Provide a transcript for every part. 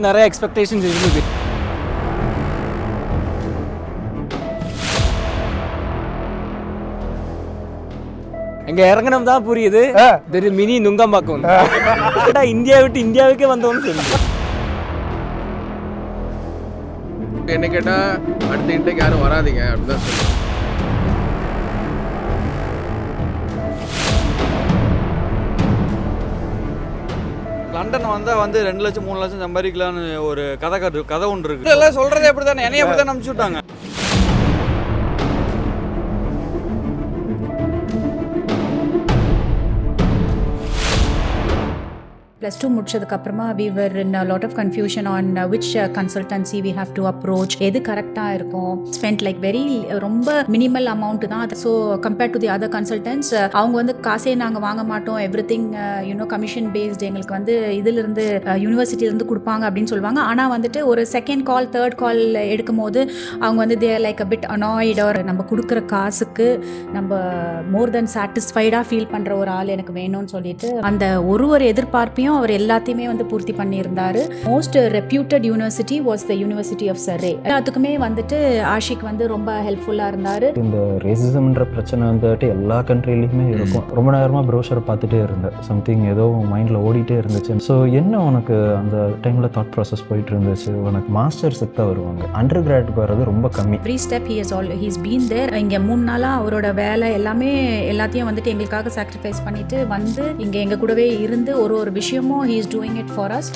நிறைய எக்ஸ்பெக்டேஷன்ஸ் இருந்தது. எங்க இறங்கணும் தான் புரியுது, பெரிய மினி நுங்கம்பாக்கம் இந்தியா விட்டு இந்தியாவுக்கே வந்தோம்னு சொல்லி. என்ன கேட்டா அடுத்த இன்டேக் யாரும் வராதிங்க அப்படிதான் சொல்லுவேன். லண்டன் வந்தால் வந்து 2 லட்சம் 3 லட்சம் சம்பாதிக்கலான்னு ஒரு கதை ஒன்று இருக்குது. எல்லாம் சொல்கிறதே எப்படி தானே, என்னைய அப்படி தான் அனுப்பிச்சு விட்டாங்க. +2 முடிச்சதுக்கப்புறமா we were in a lot of confusion on which consultancy we have to approach, எது கரெக்டாக இருக்கும். spent like very ரொம்ப மினிமல் அமௌண்ட் தான். So compared to the other consultants, அவங்க வந்து காசே நாங்கள் வாங்க மாட்டோம், எவ்ரிதிங் கமிஷன் பேஸ்டு, எங்களுக்கு வந்து இதிலிருந்து யூனிவர்சிட்டியிலேருந்து கொடுப்பாங்க அப்படின்னு சொல்லுவாங்க. ஆனால் வந்துட்டு ஒரு செகண்ட் கால் தேர்ட் கால் எடுக்கும் போது அவங்க வந்து they like a bit annoyed, or நம்ம கொடுக்குற காசுக்கு நம்ம மோர் தென் சாட்டிஸ்ஃபைடாக ஃபீல் பண்ணுற ஒரு ஆள் எனக்கு வேணும்னு சொல்லிட்டு அந்த ஒரு எதிர்பார்ப்பையும் அவர் எல்லாத்தையுமே வந்து பூர்த்தி பண்ணியிருந்தாரு. Most reputed university was the university of Surrey. எல்லாத்துக்குமே வந்துட்டு ஆஷிக் வந்து ரொம்ப ஹெல்ப்ஃபுல்லாக இருந்தாரு. இந்த ரேசிசம்ன்ற பிரச்சனை வந்துட்டு எல்லா கண்ட்ரிலையுமே இருக்கும். ரொம்ப நேரமாக ப்ரௌசரை பார்த்துட்டே இருந்தேன், சம்திங் ஏதோ மைண்டில் ஓடிட்டே இருந்துச்சு. ஸோ என்ன உனக்கு அந்த டைமில் தாட் ப்ராசஸ் போயிட்டு இருந்துச்சு? உனக்கு மாஸ்டர்ஸுக்கு தான் வருவாங்க, அண்டர் கிராடுக்கு வர்றது ரொம்ப கம்மி. Every step he's been there. இங்கே 3 நாளாக அவரோட வேலை எல்லாத்தையும் வந்துட்டு எங்களுக்காக சாக்ரிஃபைஸ் பண்ணிட்டு வந்து இங்கே எங்கள் கூடவே இருந்து ஒரு விஷயமும் he is doing it for us.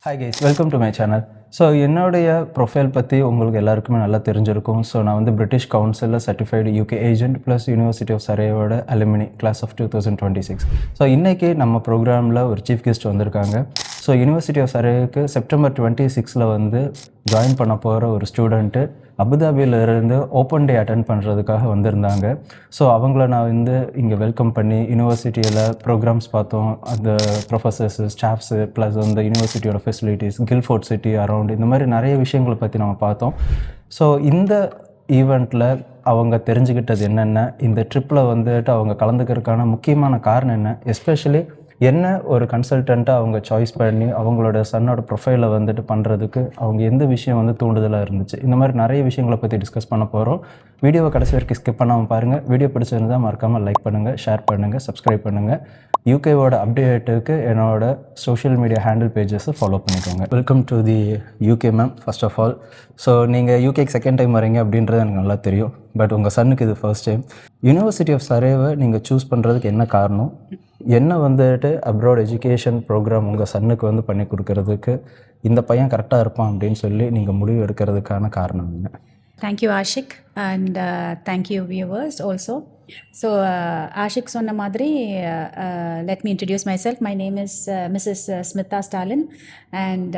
Hi guys, welcome to my channel. So என்னுடைய ப்ரொஃபைல் பற்றி உங்களுக்கு எல்லாருக்குமே நல்லா தெரிஞ்சிருக்கும். ஸோ நான் வந்து பிரிட்டிஷ் கவுன்சிலில் certified UK agent plus university of சரேயோட அலுமினி கிளாஸ் ஆஃப் 2026. ஸோ இன்றைக்கி நம்ம ப்ரோக்ராமில் ஒரு சீஃப் கெஸ்ட் வந்திருக்காங்க. ஸோ யூனிவர்சிட்டி ஆஃப் சரேவுக்கு செப்டம்பர் 26 வந்து ஜாயின் பண்ண போகிற ஒரு ஸ்டூடெண்ட்டு அபுதாபியிலிருந்து ஓப்பன் டே அட்டென்ட் பண்ணுறதுக்காக வந்திருந்தாங்க. ஸோ அவங்கள நான் வந்து இங்கே வெல்கம் பண்ணி யூனிவர்சிட்டியில் ப்ரோக்ராம்ஸ் பார்த்தோம், அந்த ப்ரொஃபஸர்ஸு, ஸ்டாஃப்ஸு, ப்ளஸ் அந்த யூனிவர்சிட்டியோட ஃபெசிலிட்டிஸ், கில்ஃபோர்ட் சிட்டி அரவுண்ட், இந்த மாதிரி நிறைய விஷயங்களை பற்றி நம்ம பார்த்தோம். ஸோ இந்த ஈவெண்ட்டில் அவங்க தெரிஞ்சுக்கிட்டது என்னென்ன, இந்த ட்ரிப்பில் வந்துட்டு அவங்க கலந்துக்கிறதுக்கான முக்கியமான காரணம் என்ன, எஸ்பெஷலி என்ன ஒரு கன்சல்டண்ட்டாக அவங்க சாய்ஸ் பண்ணி அவங்களோட சன்னோட ப்ரொஃபைலை வந்துட்டு பண்ணுறதுக்கு அவங்க எந்த விஷயம் வந்து தூண்டுதலாக இருந்துச்சு, இந்த மாதிரி நிறைய விஷயங்களை பற்றி டிஸ்கஸ் பண்ண போகிறோம். வீடியோவை கடைசி வரைக்கும் ஸ்கிப் பண்ணாமல் பாருங்கள். வீடியோ பிடிச்சிருந்தால் மறக்காமல் லைக் பண்ணுங்கள், ஷேர் பண்ணுங்கள், சப்ஸ்கிரைப் பண்ணுங்கள். யூகேவோட அப்டேட்டுக்கு என்னோட சோஷியல் மீடியா ஹேண்டில் பேஜஸை ஃபாலோ பண்ணிக்கோங்க. Welcome to the UK ma'am. First of all, so நீங்கள் யூகேக்கு செகண்ட் டைம் வரீங்க அப்படின்றது எனக்கு நல்லா தெரியும். பட் உங்கள் சன்னுக்கு இது ஃபர்ஸ்ட் டைம். யூனிவர்சிட்டி ஆஃப் சரேவை நீங்கள் சூஸ் பண்ணுறதுக்கு என்ன காரணம், என்ன வந்துட்டு அப்ராட் எஜுகேஷன் ப்ரோக்ராம் உங்கள் சன்னுக்கு வந்து பண்ணி கொடுக்கறதுக்கு இந்த பையன் கரெக்டாக இருப்பான் அப்படின்னு சொல்லி நீங்கள் முடிவு எடுக்கிறதுக்கான காரணம் என்ன? Thank you Ashik, and thank you viewers also. So Ashik சொன்ன மாதிரி let me introduce myself. My name is Mrs. Smitha Stalin, and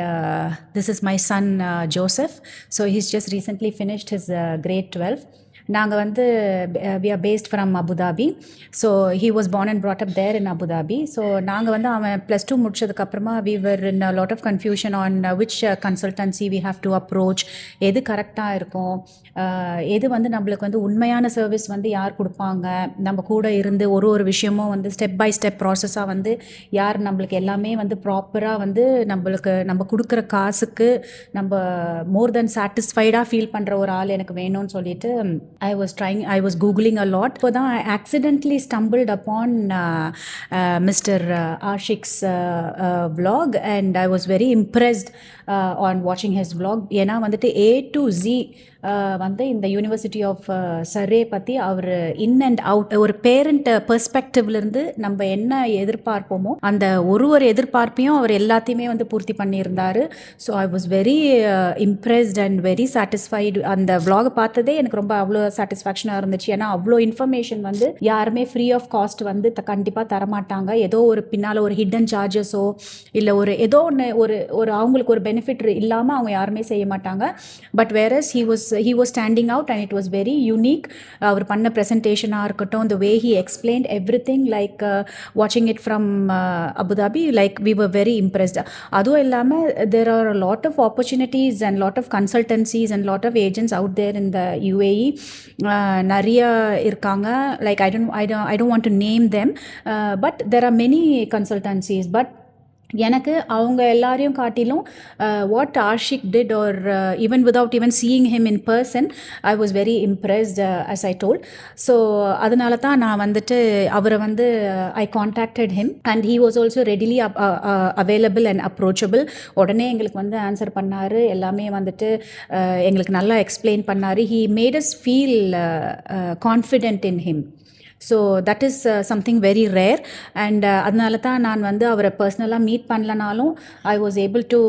this is my son Joseph. So he's just recently finished his grade 12. நாங்கள் வந்து we are based from Abu Dhabi. So he was born and brought up there in Abu Dhabi. So நாங்கள் வந்து அவன் +2 முடிச்சதுக்கப்புறமா we were in a lot of confusion on which consultancy we have to approach, எது கரெக்டாக இருக்கும், எது வந்து நம்மளுக்கு வந்து உண்மையான சர்வீஸ் வந்து யார் கொடுப்பாங்க, நம்ம கூட இருந்து ஒரு விஷயமும் வந்து ஸ்டெப் பை ஸ்டெப் ப்ராசஸாக வந்து யார் நம்மளுக்கு எல்லாமே வந்து ப்ராப்பராக வந்து நம்ம கொடுக்குற காசுக்கு நம்ம மோர் தென் சாட்டிஸ்ஃபைடாக ஃபீல் பண்ணுற ஒரு ஆள் எனக்கு வேணும்னு சொல்லிட்டு I was googling a lot. So I accidentally stumbled upon Mr. Ashik's vlog, and I was very impressed on watching his vlog. ஏன்னா வந்துட்டு A to Z வந்து இந்த யூனிவர்சிட்டி ஆஃப் சர்ரே பற்றி அவர் இன் அண்ட் அவுட் ஒரு parent பெர்ஸ்பெக்டிவ்லேருந்து நம்ம என்ன எதிர்பார்ப்போமோ அந்த ஒரு எதிர்பார்ப்பையும் அவர் எல்லாத்தையுமே வந்து பூர்த்தி பண்ணியிருந்தார். So I was very impressed and very satisfied. அந்த vlog பார்த்ததே எனக்கு ரொம்ப அவ்வளோ சாட்டிஸ்ஃபேக்ஷனாக இருந்துச்சு. ஏன்னா அவ்வளோ இன்ஃபர்மேஷன் வந்து யாருமே ஃப்ரீ ஆஃப் காஸ்ட் வந்து கண்டிப்பாக தரமாட்டாங்க. ஏதோ ஒரு பின்னால் ஒரு ஹிடன் சார்ஜஸோ இல்லை ஏதோ ஒன்று அவங்களுக்கு ஒரு பெனிஃபிட் இல்லாமல் அவங்க யாருமே செய்ய மாட்டாங்க. But various he was standing out, and it was very unique. அவர் பண்ண ப்ரெசன்டேஷனாக இருக்கட்டும், the way he explained everything, like watching it from Abu Dhabi, like we were very impressed. அதுவும் இல்லாமல் there are a lot of opportunities and lot of consultancies and lot of agents out there in the UAE. நிறைய இருக்காங்க. like I don't want to name them, but there are many consultancies, but எனக்கு அவங்க எல்லாரையும் காட்டிலும் what Ashiq did or even without even seeing him in person I was very impressed as I told. So அதனால தான் நான் வந்துட்டு அவரை வந்து I contacted him and he was also readily available and approachable. உடனே எங்களுக்கு வந்து ஆன்சர் பண்ணார், எல்லாமே வந்துட்டு எங்களுக்கு நல்லா எக்ஸ்பிளைன் பண்ணார். He made us feel confident in him. So that is something very rare. And அதனால தான் நான் வந்து அவரை பர்சனலாக மீட் பண்ணலனாலும் I was able to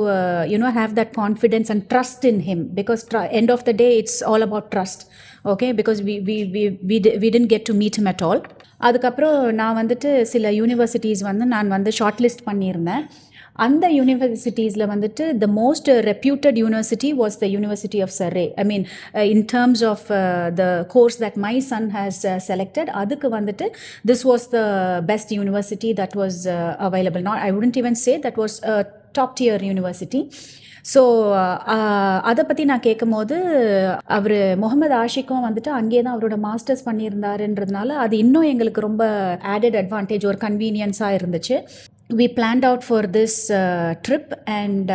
have that confidence and trust in him. Because end of the day it's all about trust. Okay, because we didn't get to meet him at all. அதுக்கப்புறம் நான் வந்துட்டு சில universities வந்து நான் வந்து short list பண்ணியிருந்தேன். அந்த யூனிவர்சிட்டிஸில் வந்துட்டு the most reputed university was the university of Surrey. I mean in terms of the course that my son has selected, அதுக்கு வந்துட்டு this was the best university that was available. Not I wouldn't even say that was top tier university. So அதை பற்றி நான் கேட்கும் போது அவர் முகமது ஆஷிக்கும் வந்துட்டு அங்கே தான் அவரோட மாஸ்டர்ஸ் பண்ணியிருந்தாருன்றதுனால அது இன்னும் எங்களுக்கு ரொம்ப ஆடட் அட்வான்டேஜ், ஒரு கன்வீனியன்ஸாக இருந்துச்சு. we planned out for this trip and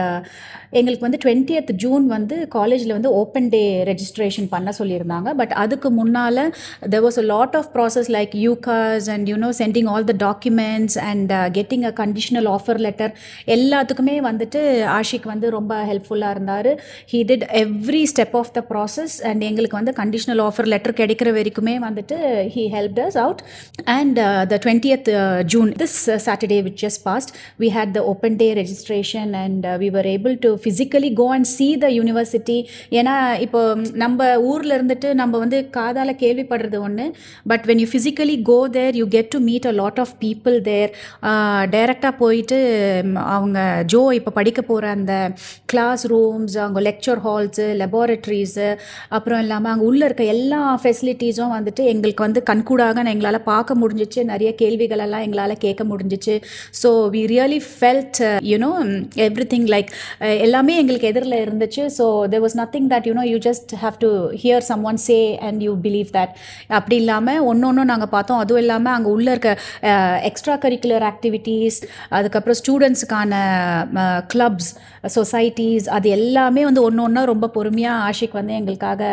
எங்களுக்கு வந்து 20th June வந்து காலேஜில் வந்து ஓப்பன் டே ரெஜிஸ்ட்ரேஷன் பண்ண சொல்லியிருந்தாங்க. பட் அதுக்கு முன்னால் there was a lot of process like UCAS and sending all the documents and getting a conditional offer letter. எல்லாத்துக்குமே வந்துட்டு ஆஷிக் வந்து ரொம்ப ஹெல்ப்ஃபுல்லாக இருந்தார். he did every step of the process and எங்களுக்கு வந்து conditional offer letter கிடைக்கிற வரைக்குமே வந்துட்டு he helped us out. And the 20th June, this Saturday which just passed, we had the open day registration and we were able to physically go and see the university. ஏன்னா இப்போ நம்ம ஊரில் இருந்துட்டு நம்ம வந்து காதால் கேள்விப்படுறது ஒன்று, but when you physically go there you get to meet a lot of people there. டைரெக்டாக போயிட்டு அவங்க ஜோ இப்போ படிக்க போகிற அந்த கிளாஸ் ரூம்ஸ், அவங்க லெக்சர் ஹால்ஸு, லெபார்ட்ரிஸு, அப்புறம் இல்லாமல் அங்கே உள்ளே இருக்க எல்லா ஃபெசிலிட்டிஸும் வந்துட்டு எங்களுக்கு வந்து கண்கூடாக எங்களால் பார்க்க முடிஞ்சிச்சு. நிறைய கேள்விகளெல்லாம் எங்களால் கேட்க முடிஞ்சிச்சு. So we really felt everything like எல்லாமே எங்களுக்கு எதிரில் இருந்துச்சு. So there was nothing that you just have to hear someone say and you believe that. அப்படி இல்லாமல் ஒன்று நாங்கள் பார்த்தோம். அதுவும் இல்லாமல் அங்கே உள்ளே இருக்க எக்ஸ்ட்ரா கரிக்குலர் ஆக்டிவிட்டீஸ், அதுக்கப்புறம் ஸ்டூடெண்ட்ஸுக்கான கிளப்ஸ், சொசைட்டிஸ், அது எல்லாமே வந்து ஒன்று ரொம்ப பொறுமையாக ஆஷிக் வந்து எங்களுக்காக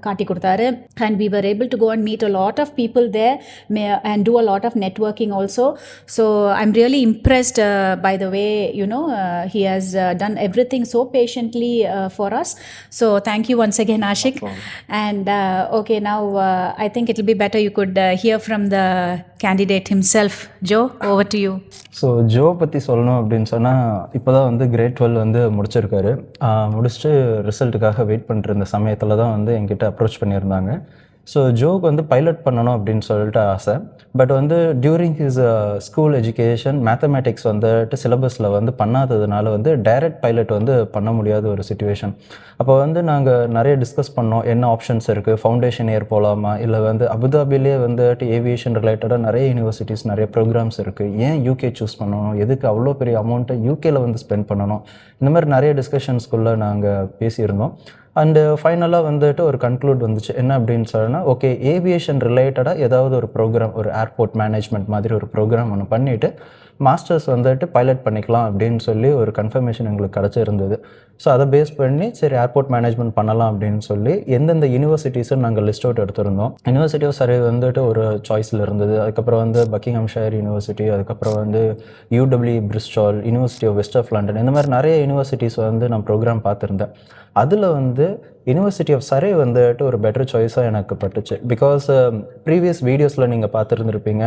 காட்டி கொடுத்தாரு. and we were able to go and meet a lot of people there and do a lot of networking also. So I'm really impressed by the way he has done everything so patiently for us. So thank you once again Ashik. And okay, now I think it will be better you could hear from the candidate himself. Joe, over to you. So Joe பற்றி சொல்லணும் அப்படின்னு சொன்னால் இப்போ தான் வந்து great 12 வந்து முடிச்சிருக்காரு. முடிச்சுட்டு ரிசல்ட்டுக்காக வெயிட் பண்ணிட்டு சமயத்தில் தான் வந்து என்கிட்ட அப்ரோச் பண்ணியிருந்தாங்க. ஸோ ஜோக்கு வந்து பைலட் பண்ணணும் அப்படின்னு சொல்லிட்டு ஆசை. பட் வந்து during his school education mathematics வந்துட்டு சிலபஸில் வந்து பண்ணாததுனால வந்து டைரக்ட் பைலட் வந்து பண்ண முடியாத ஒரு சுச்சுவேஷன். அப்போ வந்து நாங்கள் நிறைய டிஸ்கஸ் பண்ணோம், என்ன ஆப்ஷன்ஸ் இருக்குது, ஃபவுண்டேஷன் இயர் போகலாமா, இல்லை வந்து அபுதாபிலே வந்துட்டு ஏவியேஷன் ரிலேட்டடாக நிறைய யூனிவர்சிட்டிஸ் நிறைய ப்ரோக்ராம்ஸ் இருக்குது, ஏன் யூகே சூஸ் பண்ணணும், எதுக்கு அவ்வளோ பெரிய அமௌண்ட்டை யூகேல வந்து ஸ்பெண்ட் பண்ணணும், இந்த மாதிரி நிறைய டிஸ்கஷன்ஸ்குள்ளே நாங்கள் பேசியிருந்தோம். அண்டு ஃபைனலாக வந்துட்டு ஒரு கன்க்ளூட் வந்துச்சு. என்ன அப்படின்னு சொன்னால், ஓகே ஏவியேஷன் ரிலேட்டடாக ஏதாவது ஒரு ப்ரோக்ராம், ஒரு ஏர்போர்ட் மேனேஜ்மெண்ட் மாதிரி ஒரு ப்ரோக்ராம் ஒன்று பண்ணிவிட்டு மாஸ்டர்ஸ் வந்துட்டு பைலட் பண்ணிக்கலாம் அப்படின்னு சொல்லி ஒரு கன்ஃபர்மேஷன் எங்களுக்கு கிடச்சிருந்தது. ஸோ அதை பேஸ் பண்ணி சரி ஏர்போர்ட் மேனேஜ்மெண்ட் பண்ணலாம் அப்படின்னு சொல்லி எந்தெந்த யூனிவர்சிட்டிஸும் நாங்கள் லிஸ்ட் அவுட் எடுத்திருந்தோம். யூனிவர்சிட்டி ஆஃப் சர்வே வந்துட்டு ஒரு சாய்ஸில் இருந்தது. அதுக்கப்புறம் வந்து பக்கிங்ஹாம்ஷயர் யூனிவர்சிட்டி, அதுக்கப்புறம் வந்து UW Bristol, university of west of London, இந்த மாதிரி நிறைய யூனிவர்சிட்டிஸ் வந்து நான் ப்ரோக்ராம் பார்த்துருந்தேன். அதில் வந்து யூனிவர்சிட்டி ஆஃப் சர்வே வந்துட்டு ஒரு பெட்டர் சாய்ஸாக எனக்கு பட்டுச்சு. பிகாஸ் ப்ரீவியஸ் வீடியோஸில் நீங்கள் பார்த்துருந்துருப்பீங்க,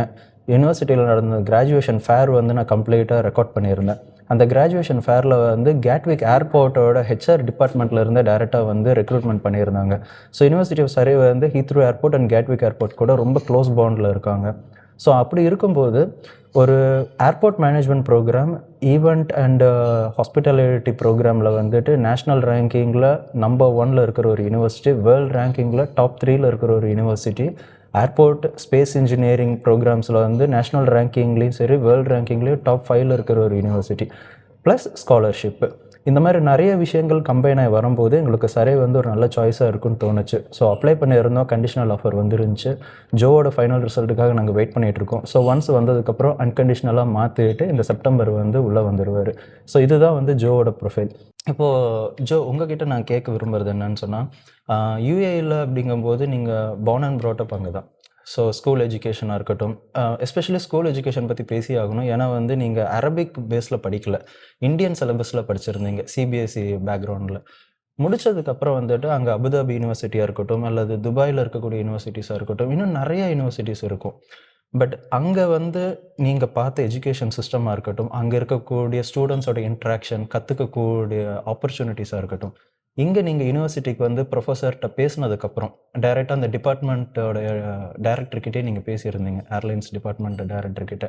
யூனிவர்சிட்டியில் நடந்த கிராஜுவேஷன் ஃபேர் வந்து நான் கம்ப்ளீட்டாக ரெக்கார்ட் பண்ணியிருந்தேன். அந்த கிராஜுவேஷன் ஃபேரில் வந்து கேட்விக் ஏர்போர்ட்டோட HR டிபார்ட்மெண்ட்லேருந்து டேரெக்டாக வந்து ரெக்ரூட்மெண்ட் பண்ணியிருந்தாங்க. ஸோ யூனிவர்சிட்டி ஆஃப் சர்வே வந்து Heathrow airport and Gatwick airport கூட ரொம்ப க்ளோஸ் பவுண்டில் இருக்காங்க. ஸோ அப்படி இருக்கும்போது ஒரு airport management programme, event and hospitality ப்ரோக்ராமில் வந்துட்டு நேஷ்னல் ரேங்கிங்கில் நம்பர் 1 இருக்கிற ஒரு யூனிவர்சிட்டி, வேர்ல்டு ரேங்கிங்கில் டாப் 3 இருக்கிற ஒரு யூனிவர்சிட்டி, ஏர்போர்ட் ஸ்பேஸ் இன்ஜினியரிங் ப்ரோக்ராம்ஸில் வந்து நேஷ்னல் ரேங்கிங்லேயும் சரி வேர்ல்டு ரேங்கிங்லேயும் டாப் 5 இருக்கிற ஒரு யூனிவர்சிட்டி, ப்ளஸ் ஸ்காலர்ஷிப்பு. இந்த மாதிரி நிறைய விஷயங்கள் கம்பைன் ஆகி வரும்போது எங்களுக்கு சரே வந்து ஒரு நல்ல சாய்ஸாக இருக்குன்னு தோணுச்சு. ஸோ அப்ளை பண்ணியிருந்தோம், கண்டிஷனல் ஆஃபர் வந்துருந்துச்சு. ஜோவோட ஃபைனல் ரிசல்ட்டுக்காக நாங்கள் வெயிட் பண்ணிகிட்ருக்கோம். ஸோ ஒன்ஸ் வந்ததுக்கப்புறம் அன்கண்டிஷனலாக மாற்றிட்டு இந்த செப்டம்பர் வந்து உள்ளே வந்துடுவார். ஸோ இதுதான் வந்து ஜோவோட ப்ரொஃபைல். இப்போது ஜோ, உங்ககிட்ட நான் கேட்க விரும்புகிறது என்னன்னு சொன்னால், யூஏயில் அப்படிங்கும்போது நீங்கள் born and brought up அங்கே தான். ஸோ ஸ்கூல் எஜுகேஷனாக இருக்கட்டும், எஸ்பெஷலி ஸ்கூல் எஜுகேஷன் பற்றி பேசி ஆகணும். ஏன்னா வந்து நீங்கள் அரபிக் பேஸில் படிக்கல, இந்தியன் சிலபஸில் படிச்சிருந்தீங்க, சிபிஎஸ்சி பேக்ரவுண்டில். முடிச்சதுக்கப்புறம் வந்துட்டு அங்கே அபுதாபி யூனிவர்சிட்டியாக இருக்கட்டும் அல்லது துபாயில் இருக்கக்கூடிய யூனிவர்சிட்டிஸாக இருக்கட்டும், இன்னும் நிறைய யூனிவர்சிட்டிஸ் இருக்கும். பட் அங்கே வந்து நீங்கள் பார்த்த எஜுகேஷன் சிஸ்டமாக இருக்கட்டும், அங்கே இருக்கக்கூடிய ஸ்டூடெண்ட்ஸோட இன்ட்ராக்ஷன், கற்றுக்கக்கூடிய ஆப்பர்ச்சுனிட்டிஸாக இருக்கட்டும், இங்கே நீங்கள் யூனிவர்சிட்டிக்கு வந்து ப்ரொஃபஸர்கிட்ட பேசினதுக்கப்புறம் டைரெக்டாக அந்த டிபார்ட்மெண்ட்டோட டைரக்டர்கிட்டே நீங்கள் பேசியிருந்தீங்க, ஏர்லைன்ஸ் டிபார்ட்மெண்ட் டைரக்டர்கிட்ட.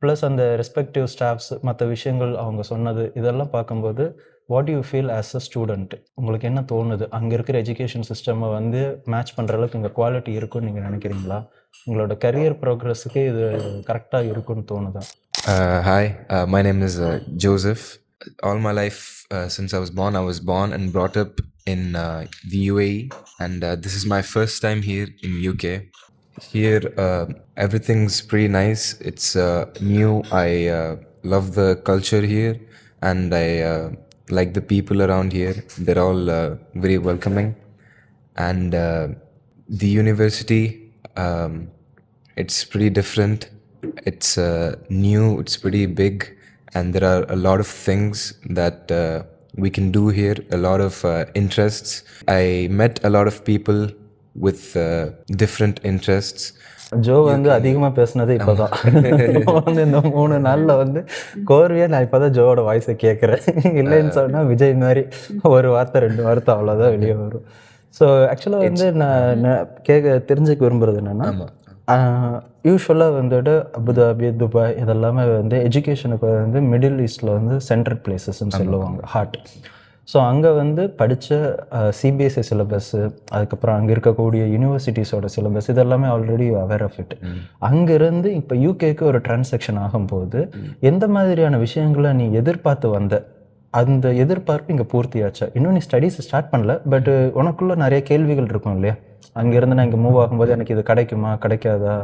ப்ளஸ் அந்த ரெஸ்பெக்டிவ் ஸ்டாஃப்ஸ் மற்ற விஷயங்கள் அவங்க சொன்னது இதெல்லாம் பார்க்கும்போது what you feel as a student? உங்களுக்கு என்ன தோணுது? அங்கே இருக்கிற எஜுகேஷன் சிஸ்டமை வந்து மேட்ச் பண்ணுற அளவுக்கு இங்கே குவாலிட்டி இருக்குன்னு நீங்கள் நினைக்கிறீங்களா? உங்களோட கரியர் ப்ரோக்ரஸுக்கு இது கரெக்டாக இருக்குன்னு தோணுதா? Hi, my name is Joseph. All my life, since I was born and brought up in the UAE, and this is my first time here in UK. Here, everything's pretty nice. It's new. I love the culture here, and I like the people around here. They're all very welcoming, and the university, it's pretty different. It's new. It's pretty big. And there are a lot of things that we can do here, a lot of interests. I met a lot of people with different interests. Joe வந்து அதிகமாக பேசுனது இப்போ தான் வந்து இந்த 3 நாளில் வந்து கோர்வையாக நான் இப்போ தான் ஜோவோட வாய்ஸை கேட்குறேன். இல்லைன்னு சொன்னால் விஜய் மாதிரி ஒரு வார்த்தை 2 வார்த்தை அவ்வளோதான் வெளியே வரும். ஸோ ஆக்சுவலாக வந்து நான் தெரிஞ்சுக்க விரும்புகிறது என்னென்னா, யூஸ்வலாக வந்துட்டு அபுதாபி, துபாய் இதெல்லாமே வந்து எஜுகேஷனுக்கு வந்து மிடில் ஈஸ்டில் வந்து சென்ட்ரல் பிளேசஸ்ன்னு சொல்லுவாங்க, ஹார்ட். ஸோ அங்கே வந்து படித்த சிபிஎஸ்சி சிலபஸ்ஸு, அதுக்கப்புறம் அங்கே இருக்கக்கூடிய யூனிவர்சிட்டிஸோட சிலபஸ் இதெல்லாமே ஆல்ரெடி அவேர் ஆஃப் இட். அங்கேருந்து இப்போ யூகேக்கு ஒரு டிரான்சாக்ஷன் ஆகும்போது எந்த மாதிரியான விஷயங்களை நீ எதிர்பார்த்து வந்த, அந்த எதிர்பார்ப்பு இங்கே பூர்த்தியாச்சா? இன்னும் நீ ஸ்டடீஸ் ஸ்டார்ட் பண்ணல, பட் உனக்குள்ள நிறைய கேள்விகள் இருக்கும் இல்லையா? அங்கேருந்து நான் இங்கே மூவ் ஆகும்போது எனக்கு இது கிடைக்குமா கிடைக்காதா,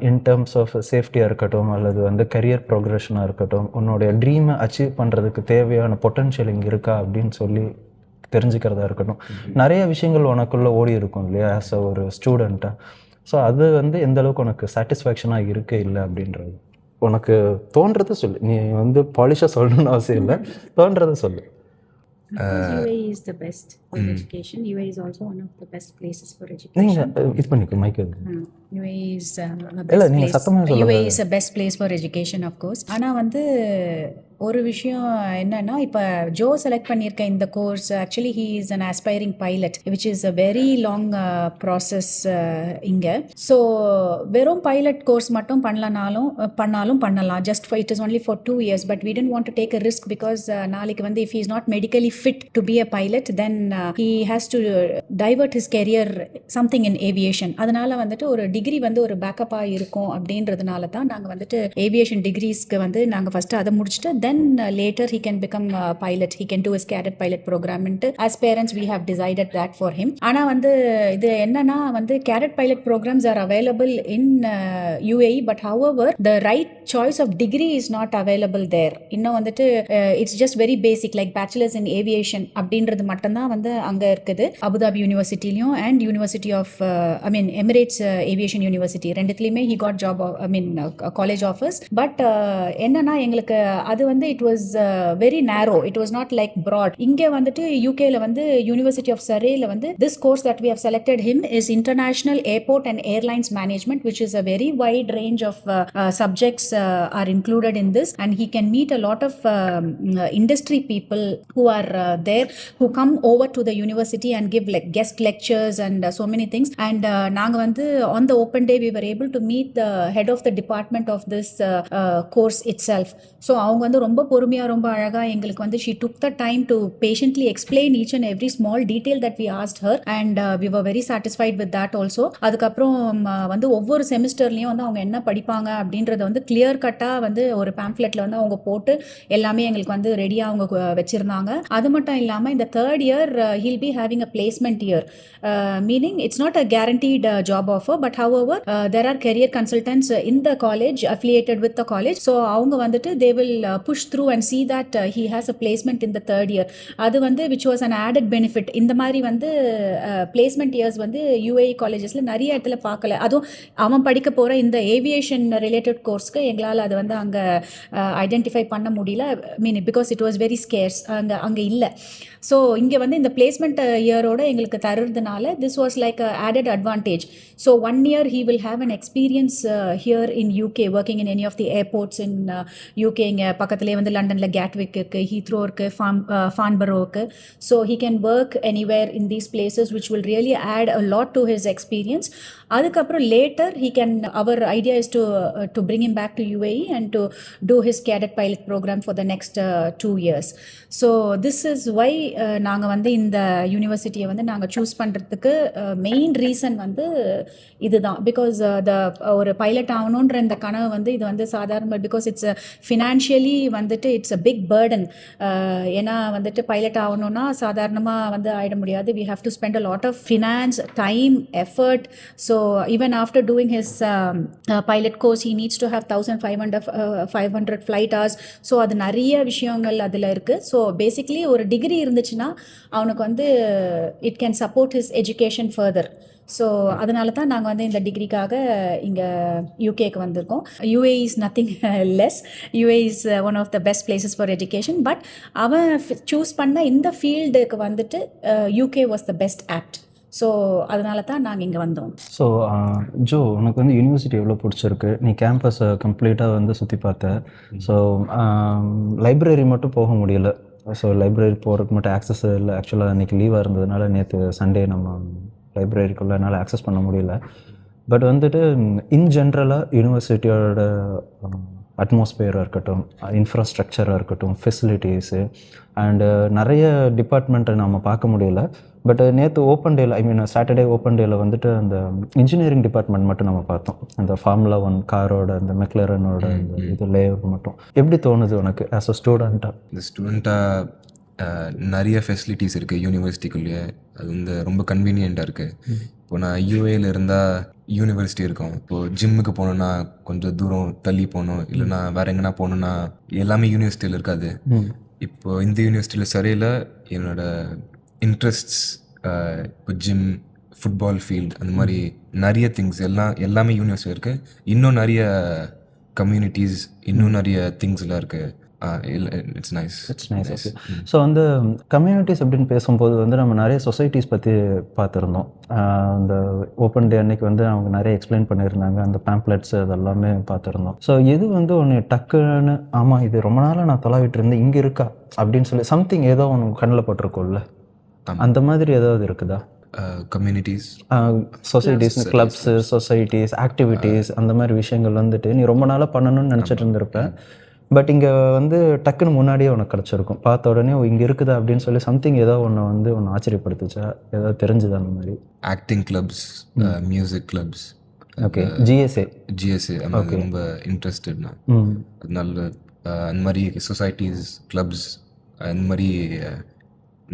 இன் டேர்ம்ஸ் ஆஃப் சேஃப்டியாக இருக்கட்டும் அல்லது வந்து கரியர் ப்ரோக்ரெஷனாக இருக்கட்டும், உன்னோடைய ட்ரீமை அச்சீவ் பண்ணுறதுக்கு தேவையான பொட்டன்ஷியல் இங்கே இருக்கா அப்படின்னு சொல்லி தெரிஞ்சுக்கிறதா இருக்கட்டும், நிறைய விஷயங்கள் உனக்குள்ளே ஓடி இருக்கும் இல்லையா ஆஸ் அ ஒரு ஸ்டூடெண்ட்டாக. ஸோ அது வந்து எந்த அளவுக்கு உனக்கு சாட்டிஸ்ஃபேக்ஷனாக இருக்கே இல்லை அப்படின்றது உனக்கு தோன்றதை சொல்லு. நீ வந்து பாலிஷாக சொல்லணும்னு அவசியம் இல்லை, தோன்றதை சொல்லு. UAE is the best for education. UAE is also one of the best places for education. நீங்கள் இது பண்ணிக்கோ மைக். UAE is a இல்லை best நீங்கள் place. சத்தமாக சொல்லுங்கள். UAE is a best place for education, of course. ஆனால் வந்து ஒரு விஷயம் என்னன்னா, இப்போ ஜோ செலக்ட் பண்ணியிருக்க இந்த course actually he is an aspiring pilot which is a very long process இங்கே. ஸோ வெறும் பைலட் கோர்ஸ் மட்டும் பண்ணலாம், just it is only for 2 years. But we tend want to take a risk because நாளைக்கு வந்து if he is not medically fit to be a pilot then he has to divert his career something in aviation. அதனால வந்துட்டு ஒரு degree வந்து ஒரு பேக்கப்பாக இருக்கும் அப்படின்றதுனால தான் நாங்கள் வந்துட்டு ஏவியேஷன் டிகிரிஸ்க்கு வந்து நாங்கள் ஃபஸ்ட்டு அதை முடிச்சுட்டு then later he can become a pilot, he can do his cadet pilot program. As parents we have decided that for him. ஆனா வந்து இது என்னன்னா வந்து cadet pilot programs are available in UAE, but however the right choice of degree is not available there. இன்னும் வந்துட்டு it's just very basic like bachelor's in aviation அப்படின்றது மட்டும்தான் வந்து அங்க இருக்குது அபுதாபி யூனிவர்சிட்டிலையும் and University of Emirates Aviation University ரெண்டுத்துலயுமே he got job college offers. but என்னன்னா எங்களுக்கு அது வந்து it was very narrow, it was not like broad. இங்கே வந்துட்டு யூகேல வந்து யூனிவர்சிட்டி ஆஃப் சரேல வந்து this course that we have selected him is international airport and airlines management, which is a very wide range of subjects are included in this, and he can meet a lot of industry people who are there, who come over to the university and give like guest lectures and so many things. And நாங்க வந்து on the open day we were able to meet the head of the department of this course itself. So அவங்க வந்து ரொம்ப பொறுமையாக ரொம்ப அழகாக எங்களுக்கு வந்து she took the time to patiently explain each and every small detail that we asked her and we were very satisfied with that also. அதுக்கப்புறம் வந்து ஒவ்வொரு செமிஸ்டர்லேயும் வந்து அவங்க என்ன படிப்பாங்க அப்படின்றத வந்து கிளியர் கட்டாக வந்து ஒரு பேம்ப்ளெட்டில் வந்து அவங்க போட்டு எல்லாமே எங்களுக்கு வந்து ரெடியாக அவங்க வச்சுருந்தாங்க. அது மட்டும் இல்லாமல் இந்த third year he'll be having a placement year, meaning it's not a guaranteed job offer, but however there are career consultants in the college affiliated with the college, so அவங்க வந்துட்டு they will push through and see that he has a placement in the third year. அது வந்து which was an added benefit. இந்த மாதிரி வந்து placement years வந்து UAE collegesல நிறைய இடத்துல பார்க்கல. அதுவும் அவன் படிக்க போகிற இந்த ஏவியேஷன் ரிலேட்டட் கோர்ஸ்க்கு எங்களால் அது வந்து அங்கே ஐடென்டிஃபை பண்ண முடியல, mean because it was very scarce, அங்கே இல்லை. ஸோ இங்கே வந்து இந்த பிளேஸ்மெண்ட் இயரோட எங்களுக்கு தருறதுனால this was like a added advantage. So 1 year he will have an experience here in UK working in any of the airports in UK. இங்கே பக்கத்துலேயே வந்து லண்டனில் கேட்விக் இருக்குது, ஹீத்ரோ இருக்குது, ஃபான்பரோ இருக்குது. So he can work anywhere in these places which will really add a lot to his experience. அதுக்கப்புறம் later he can, our idea is to bring him back to UAE and to do his cadet pilot program for the next 2 years. So this is why நாங்கள் வந்து இந்த யூனிவர்சிட்டியை வந்து நாங்கள் choose பண்ணுறதுக்கு main reason வந்து இதுதான். Because ஒரு pilot ஆகணுன்ற இந்த கனவு வந்து இது வந்து சாதாரண, பிகாஸ் இட்ஸ் ஃபினான்ஷியலி வந்துட்டு இட்ஸ் அ பிக் பேர்டன். ஏன்னா வந்துட்டு பைலட் ஆகணும்னா சாதாரணமாக வந்து ஆகிட முடியாது. We have to spend a lot of finance, time, effort. So even after doing his pilot course he needs to have 1500 flight hours. So அது நிறைய விஷயங்கள் அதில் இருக்குது. ஸோ பேசிக்லி ஒரு டிகிரி இருந்துச்சுன்னா அவனுக்கு வந்து it can support his education further. So அதனால தான் நாங்கள் வந்து இந்த டிகிரிக்காக இங்கே யூகேக்கு வந்திருக்கோம். UAE is nothing less, UAE is one of the best places for education. But அவன் சூஸ் பண்ண இந்த ஃபீல்டுக்கு வந்துட்டு UK was the best opt. So அதனால தான் நாங்கள் இங்கே வந்தோம். ஸோ ஜோ, உனக்கு வந்து யூனிவர்சிட்டி எவ்வளோ பிடிச்சிருக்கு? நீ கேம்பஸை கம்ப்ளீட்டாக வந்து சுற்றி பார்த்த. ஸோ லைப்ரரி மட்டும் போக முடியல. ஸோ லைப்ரரி போகிறதுக்கு மட்டும் ஆக்சஸ் இல்லை. ஆக்சுவலாக அன்றைக்கி லீவாக இருந்ததுனால நேற்று சண்டே நம்ம லைப்ரரிக்குள்ளே என்னால் ஆக்சஸ் பண்ண முடியல. பட் வந்துட்டு இன் ஜென்ரலாக யூனிவர்சிட்டியோட அட்மாஸ்பியராக இருக்கட்டும், இன்ஃப்ராஸ்ட்ரக்சராக இருக்கட்டும், ஃபெசிலிட்டிஸு அண்டு நிறைய டிபார்ட்மெண்ட்டை நம்ம பார்க்க முடியல. பட் நேற்று ஓப்பன் டேயில், ஐ மீன் சாட்டர்டே ஓப்பன் டேயில் வந்துட்டு அந்த இன்ஜினியரிங் டிபார்ட்மெண்ட் மட்டும் நம்ம பார்த்தோம். அந்த ஃபார்முலா 1 காரோட அந்த மெக்லரனோட இந்த இது லேஅவுட் மட்டும். எப்படி தோணுது உனக்கு ஆஸ் அ ஸ்டூடெண்ட்டாக? இந்த ஸ்டூடெண்ட்டாக நிறைய ஃபெசிலிட்டிஸ் இருக்குது யூனிவர்சிட்டிக்குள்ளேயே. அது வந்து ரொம்ப கன்வீனியண்ட்டாக இருக்குது. இப்போ நான் UAEல இருந்தால் யூனிவர்சிட்டி இருக்கும். இப்போது ஜிம்முக்கு போகணுன்னா கொஞ்சம் தூரம் தள்ளி போகணும், இல்லைனா வேறு எங்கன்னா போகணுன்னா எல்லாமே யூனிவர்சிட்டியில் இருக்காது. இப்போது இந்த யூனிவர்சிட்டியில் சரியில் என்னோடய இன்ட்ரெஸ்ட்ஸ், இப்போ ஜிம், ஃபுட்பால் ஃபீல்ட், அந்த மாதிரி நிறைய திங்ஸ் எல்லாமே யூனிவர்சிட்டி இருக்குது. இன்னும் நிறைய கம்யூனிட்டிஸ், இன்னும் நிறைய திங்ஸ்லாம் இருக்குது. It's nice. ஓகே. ஸோ வந்து கம்யூனிட்டிஸ் அப்படின்னு பேசும்போது வந்து நம்ம நிறைய சொசைட்டிஸ் பற்றி பார்த்துருந்தோம். அந்த ஓப்பன் டே அன்னைக்கு வந்து அவங்க நிறைய எக்ஸ்பிளைன் பண்ணியிருந்தாங்க. அந்த பேம்ப்ளெட்ஸ் அதெல்லாமே பார்த்துருந்தோம். ஸோ எது வந்து ஒன்று டக்குன்னு ஆமாம் இது ரொம்ப நாளாக நான் தொலைவிட்டு இருந்தேன் இங்கே இருக்கா அப்படின்னு சொல்லி சம்திங் ஏதோ ஒன்று கண்ணில் போட்டிருக்கோம்ல, அந்த மாதிரி ஏதாவது இருக்குதா? Communities, societies, clubs, societies, activities, அந்த மாதிரி விஷயங்கள் வந்துட்டு நீ ரொம்ப நாளாக பண்ணணும்னு நினச்சிட்டு இருந்திருப்பேன். பட் இங்கே வந்து டக்குன்னு முன்னாடியே உனக்கு கிடச்சிருக்கும். பார்த்த உடனே இங்கே இருக்குதா அப்படின்னு சொல்லி சம்திங் ஏதோ ஒன்று வந்து ஒன்று ஆச்சரியப்படுத்துச்சா? ஏதாவது தெரிஞ்சுதா அந்த மாதிரி? Acting clubs, music clubs. Okay. GSA அது ரொம்ப இன்ட்ரெஸ்டட்னா அதனால அந்த மாதிரி சொசைட்டிஸ், கிளப்ஸ், அந்த மாதிரி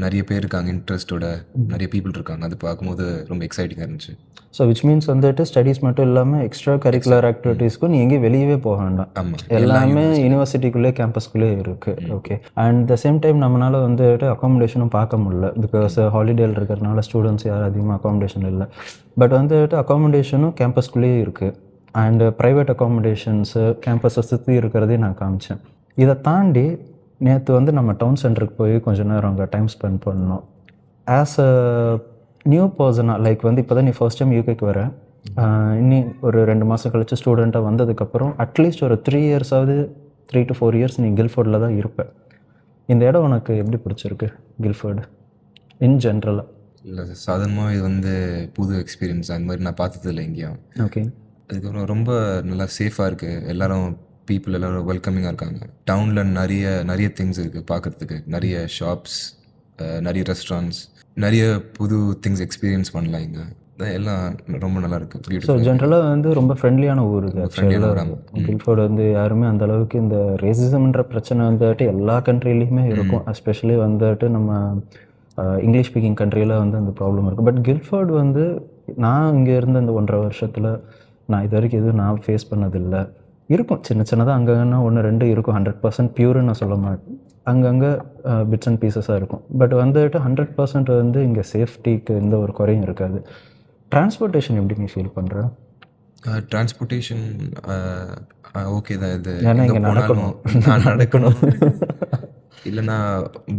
நிறைய பேர் இருக்காங்க, இன்ட்ரெஸ்டோட நிறைய பீப்புள் இருக்காங்க. அது பார்க்கும்போது ரொம்ப எக்ஸைட்டிங்காக இருந்துச்சு. ஸோ விச் மீன்ஸ் வந்துட்டு ஸ்டடீஸ் மட்டும் இல்லாமல் எக்ஸ்ட்ரா கரிக்குலர் ஆக்டிவிட்டீஸ்க்கும் நீ எங்கேயும் வெளியவே போக வேண்டாம். ஆமாம், எல்லாமே யூனிவர்சிட்டிக்குள்ளே கேம்பஸ்குள்ளே இருக்குது. Okay. And the same time நம்மளால் வந்துட்டு அக்காமடேஷனும் பார்க்க முடியல. பிகாஸ் ஹாலிடேயில் இருக்கிறதுனால ஸ்டூடெண்ட்ஸ் யாரும் அதிகமாக அக்காமடேஷன் இல்லை. பட் வந்துட்டு அக்காமடேஷனும் கேம்பஸ்குள்ளேயே இருக்குது. அண்டு ப்ரைவேட் அக்காமடேஷன்ஸு கேம்பஸை சுற்றி இருக்கிறதே நான் காமிச்சேன். இதை தாண்டி நேற்று வந்து நம்ம டவுன் சென்டருக்கு போய் கொஞ்சம் நேரம் அங்கே டைம் ஸ்பெண்ட் பண்ணோம். ஆஸ் அ நியூ பர்சனாக, லைக் வந்து இப்போ தான் நீ ஃபர்ஸ்ட் டைம் யூகேக்கு வர, இன்னி ஒரு 2 மாதம் கழிச்சு ஸ்டூடெண்ட்டாக வந்ததுக்கப்புறம் அட்லீஸ்ட் ஒரு 3 இயர்ஸாவது, 3 to 4 இயர்ஸ் நீ கில்ஃபோர்டில் தான் இருப்பேன். இந்த இடம் உனக்கு எப்படி பிடிச்சிருக்கு கில்ஃபோர்டு இன் ஜென்ரலாக? இல்லை சாதாரணமாக இது வந்து புது எக்ஸ்பீரியன்ஸ், அந்த மாதிரி நான் பார்த்ததில்லை எங்கேயும். ஓகே. அதுக்கப்புறம் ரொம்ப நல்லா சேஃபாக இருக்குது. எல்லோரும் பீப்புள் எல்லோரும் வெல்கமிங்காக இருக்காங்க. டவுனில் நிறைய திங்ஸ் இருக்குது பார்க்குறதுக்கு, நிறைய ஷாப்ஸ், நிறைய ரெஸ்டாரண்ட்ஸ், நிறைய புது திங்ஸ் எக்ஸ்பீரியன்ஸ் பண்ணலாம் இங்கே. எல்லாம் ரொம்ப நல்லா இருக்குது. So beautiful. ஜென்ரலாக வந்து ரொம்ப ஃப்ரெண்ட்லியான ஊர் இது friendly-யான ஊர், ஆக்சுவலாக. ஆமா. கில்ஃபோர்டு வந்து யாருமே அந்த அளவுக்கு இந்த ரேசிசம்ன்ற பிரச்சனை வந்துட்டு எல்லா கண்ட்ரிலையுமே இருக்கும். எஸ்பெஷலி வந்துட்டு நம்ம இங்கிலீஷ் ஸ்பீக்கிங் கண்ட்ரியில் வந்து அந்த ப்ராப்ளம் இருக்குது. பட் கில்ஃபோர்டு வந்து நான் இங்கே இருந்த இந்த 1.5 வருஷத்தில் நான் இது வரைக்கும் எதுவும் நான் ஃபேஸ் பண்ணதில்லை. இருக்கும் சின்னதாக அங்கங்கன்னா 1-2 இருக்கும். 100% பியூர்னு நான் சொல்ல மாட்டேன். அங்கங்கே பிட்ஸ் அண்ட் பீசஸாக இருக்கும். பட் வந்துட்டு 100% வந்து இங்கே சேஃப்டிக்கு எந்த ஒரு குறையும் இருக்காது. டிரான்ஸ்போர்ட்டேஷன் எப்படி நீ ஃபீல் பண்ணுற? டிரான்ஸ்போர்ட்டேஷன் ஓகே தான். இது ஏன்னா எங்கே இங்கே போனாலும் நான் நடக்கணும், இல்லைன்னா